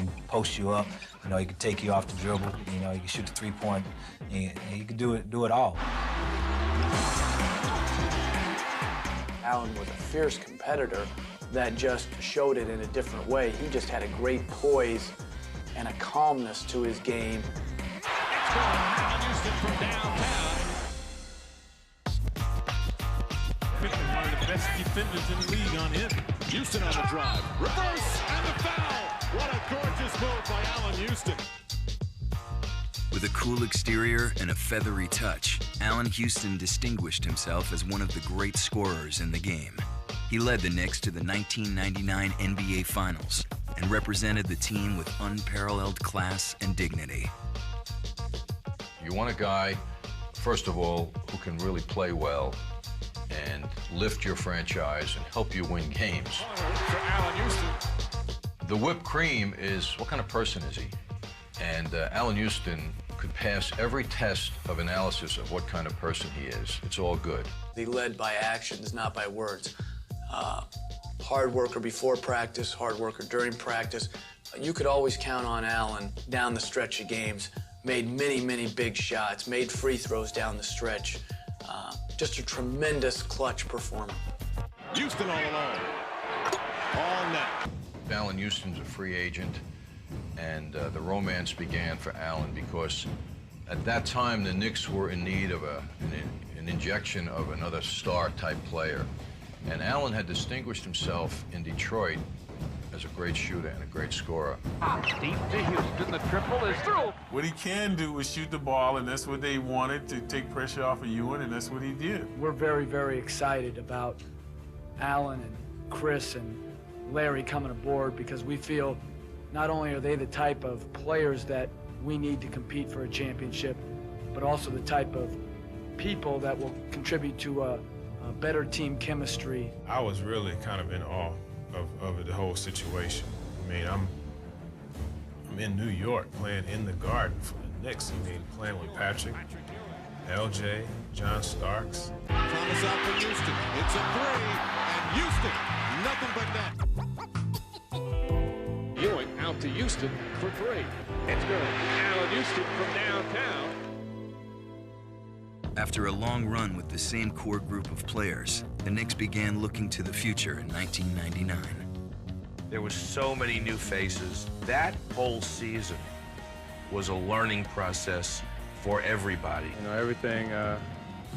can post you up. You know, he can take you off the dribble. You know, he can shoot the three-point. He can do it all. Allan was a fierce competitor that just showed it in a different way. He just had a great poise and a calmness to his game. Allan Houston from downtown. One of the best defenders in the league on him. Houston on the drive. Reverse and the foul. What a gorgeous move by Allan Houston. With a cool exterior and a feathery touch, Allan Houston distinguished himself as one of the great scorers in the game. He led the Knicks to the 1999 NBA Finals and represented the team with unparalleled class and dignity. You want a guy, first of all, who can really play well and lift your franchise and help you win games. For Allan Houston. The whipped cream is, what kind of person is he? And Allan Houston could pass every test of analysis of what kind of person he is. It's all good. He led by actions, not by words. Hard worker before practice, hard worker during practice. You could always count on Allan down the stretch of games. Made many, many big shots, made free throws down the stretch. Just a tremendous clutch performer. Houston all alone. All net. Allan Houston's a free agent, and the romance began for Allan because at that time the Knicks were in need of an injection of another star-type player. And Allan had distinguished himself in Detroit as a great shooter and a great scorer. Deep to Houston, the triple is through. What he can do is shoot the ball, and that's what they wanted, to take pressure off of Ewing, and that's what he did. We're very, very excited about Allan and Chris and Larry coming aboard because we feel not only are they the type of players that we need to compete for a championship, but also the type of people that will contribute to a better team chemistry. I was really kind of in awe of the whole situation. I mean, I'm in New York playing in the Garden for the Knicks. I mean, playing with Patrick, LJ, John Starks. Thomas out for Houston. It's a three, and Houston, nothing but net. Ewing out to Houston for three. It's good. Allan Houston from downtown. After a long run with the same core group of players, the Knicks began looking to the future in 1999. There was so many new faces. That whole season was a learning process for everybody. You know, everything that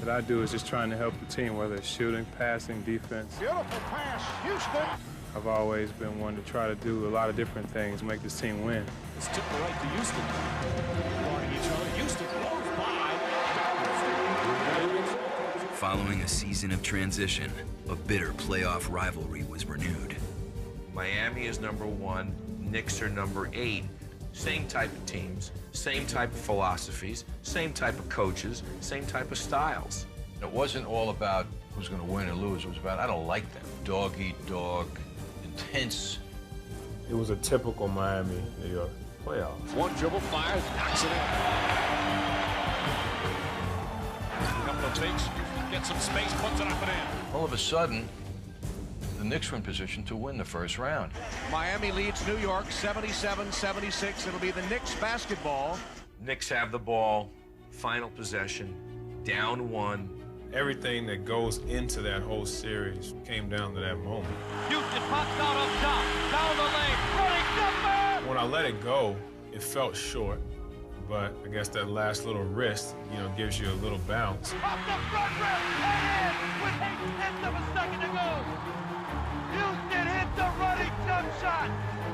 I do is just trying to help the team, whether it's shooting, passing, defense. Beautiful pass, Houston. I've always been one to try to do a lot of different things, make this team win. It's tipped right to Houston. Guarding each other. Houston blows by. Following a season of transition, a bitter playoff rivalry was renewed. Miami is #1, Knicks are #8. Same type of teams, same type of philosophies, same type of coaches, same type of styles. It wasn't all about who's going to win or lose. It was about, I don't like them. Dog eat dog, intense. It was a typical Miami, New York playoffs. One dribble, fires, knocks it in. A couple of fakes, get some space, puts it up and in. All of a sudden, the Knicks were in position to win the first round. Miami leads New York 77-76. It'll be the Knicks basketball. Knicks have the ball, final possession, down 1. Everything that goes into that whole series came down to that moment. Houston pops out up top, down the lane, running jumper! When I let it go, it felt short, but I guess that last little wrist, you know, gives you a little bounce. Off the front rim, and in with 8/10 of a second to go. Houston hits the running jump shot,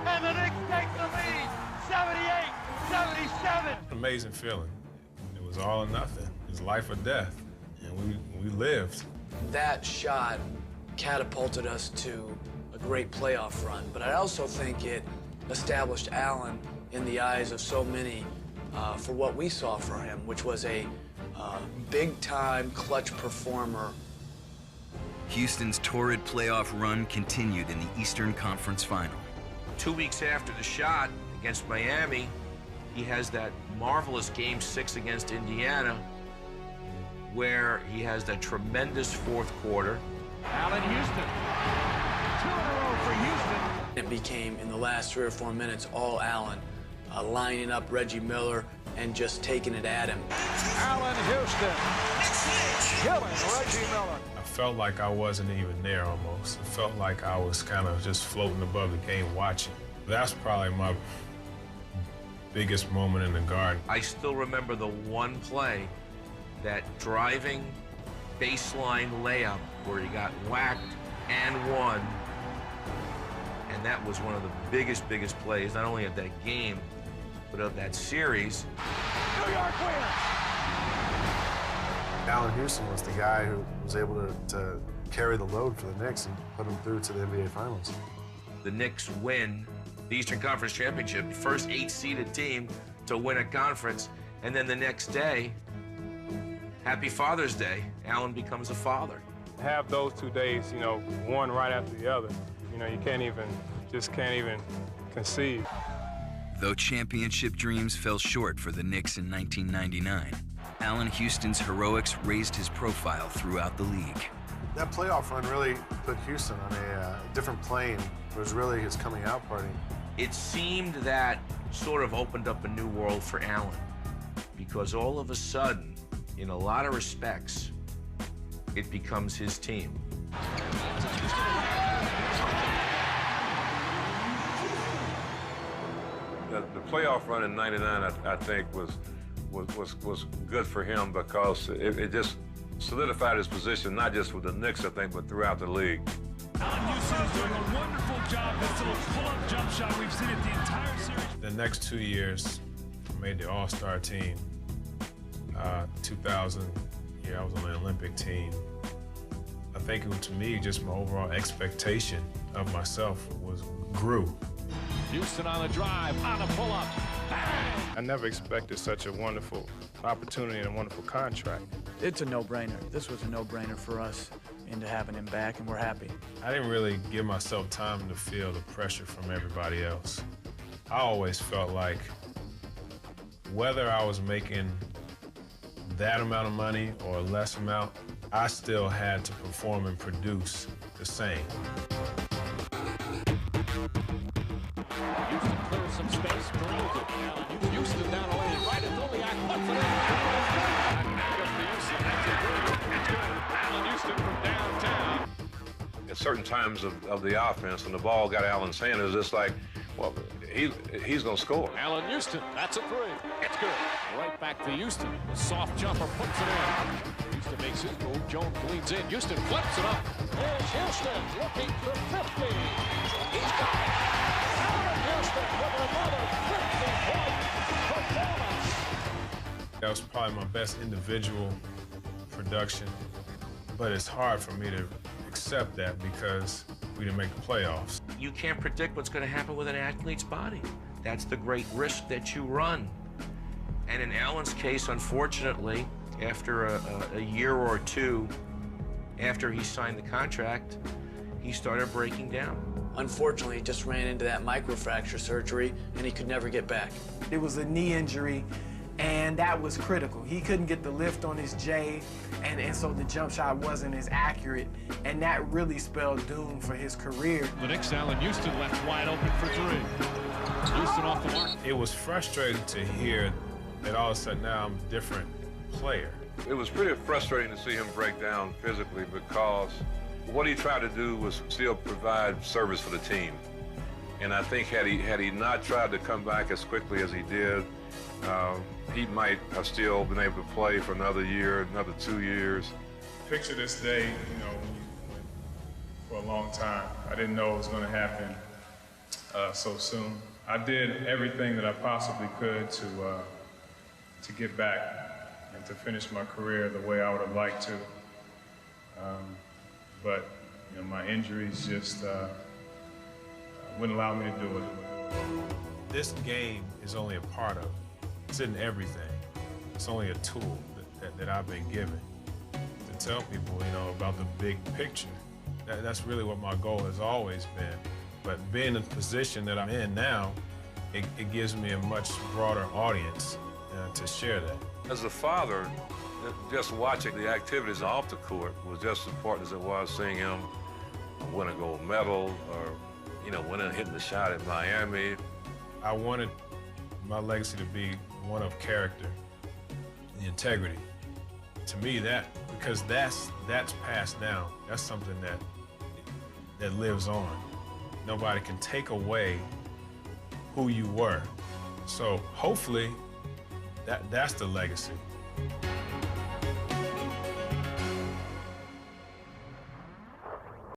and the Knicks take the lead, 78-77. Amazing feeling. It was all or nothing. It was life or death, and we lived. That shot catapulted us to a great playoff run, but I also think it established Allan in the eyes of so many for what we saw for him, which was a big-time clutch performer. Houston's torrid playoff run continued in the Eastern Conference Final. 2 weeks after the shot against Miami, he has that marvelous Game 6 against Indiana, where he has that tremendous fourth quarter. Allan Houston. 2 in a row for Houston. It became, in the last 3 or 4 minutes, all Allan, lining up Reggie Miller and just taking it at him. Allan Houston killing Reggie Miller. I felt like I wasn't even there almost. It felt like I was kind of just floating above the game watching. That's probably my biggest moment in the Garden. I still remember the one play, that driving baseline layup where he got whacked and won. And that was one of the biggest plays, not only of that game, but of that series. New York wins. Allan Houston was the guy who was able to carry the load for the Knicks and put them through to the NBA Finals. The Knicks win the Eastern Conference Championship, first 8-seeded team to win a conference, and then the next day, happy Father's Day, Allan becomes a father. Have those 2 days, you know, one right after the other. You know, you can't even conceive. Though championship dreams fell short for the Knicks in 1999, Allan Houston's heroics raised his profile throughout the league. That playoff run really put Houston on a different plane. It was really his coming out party. It seemed that sort of opened up a new world for Allan, because all of a sudden, in a lot of respects, it becomes his team. The playoff run in '99, I think, was good for him because it just solidified his position, not just with the Knicks, I think, but throughout the league. Allan Houston is doing a wonderful job. This little pull-up jump shot, we've seen it the entire series. The next 2 years, I made the All-Star team. 2000, I was on the Olympic team. I think, to me, just my overall expectation of myself grew. Houston on the drive, on the pull-up. Bang! I never expected such a wonderful opportunity and a wonderful contract. It's a no-brainer. This was a no-brainer for us into having him back, and we're happy. I didn't really give myself time to feel the pressure from everybody else. I always felt like whether I was making that amount of money or less amount, I still had to perform and produce the same. Houston clears some space, drills it. Houston down the lane, right at Zoliak, puts it in. Allan Houston from downtown. At certain times of the offense, when the ball got Allan's hand, it was just like, well, he's going to score. Allan Houston, that's a three. It's good. Right back to Houston. The soft jumper puts it in. Houston makes his move. Jones leans in. Houston flips it up. There's Houston looking for 50. He's got it. Allan Houston with another 50-point performance. That was probably my best individual production, but it's hard for me to accept that because we didn't make the playoffs. You can't predict what's going to happen with an athlete's body. That's the great risk that you run. And in Allan's case, unfortunately, after a year or two after he signed the contract, he started breaking down. Unfortunately, he just ran into that microfracture surgery, and he could never get back. It was a knee injury, and that was critical. He couldn't get the lift on his J, and so the jump shot wasn't as accurate, and that really spelled doom for his career. The Knicks, Allan Houston left wide open for three. Houston off the mark. It was frustrating to hear that all of a sudden now I'm a different player. It was pretty frustrating to see him break down physically because what he tried to do was still provide service for the team. And I think had he not tried to come back as quickly as he did, he might have still been able to play for another year, another 2 years. Picture this day, for a long time. I didn't know it was going to happen so soon. I did everything that I possibly could to get back and to finish my career the way I would have liked to. But my injuries just wouldn't allow me to do it. This game is only a part of it. It's in everything. It's only a tool that I've been given to tell people, about the big picture. That's really what my goal has always been. But being in the position that I'm in now, it gives me a much broader audience to share that. As a father, just watching the activities off the court was just as important as it was seeing him win a gold medal or you know, winning, hitting the shot at Miami. I wanted my legacy to be one of character and integrity. To me, because that's passed down. That's something that lives on. Nobody can take away who you were. So hopefully, that's the legacy.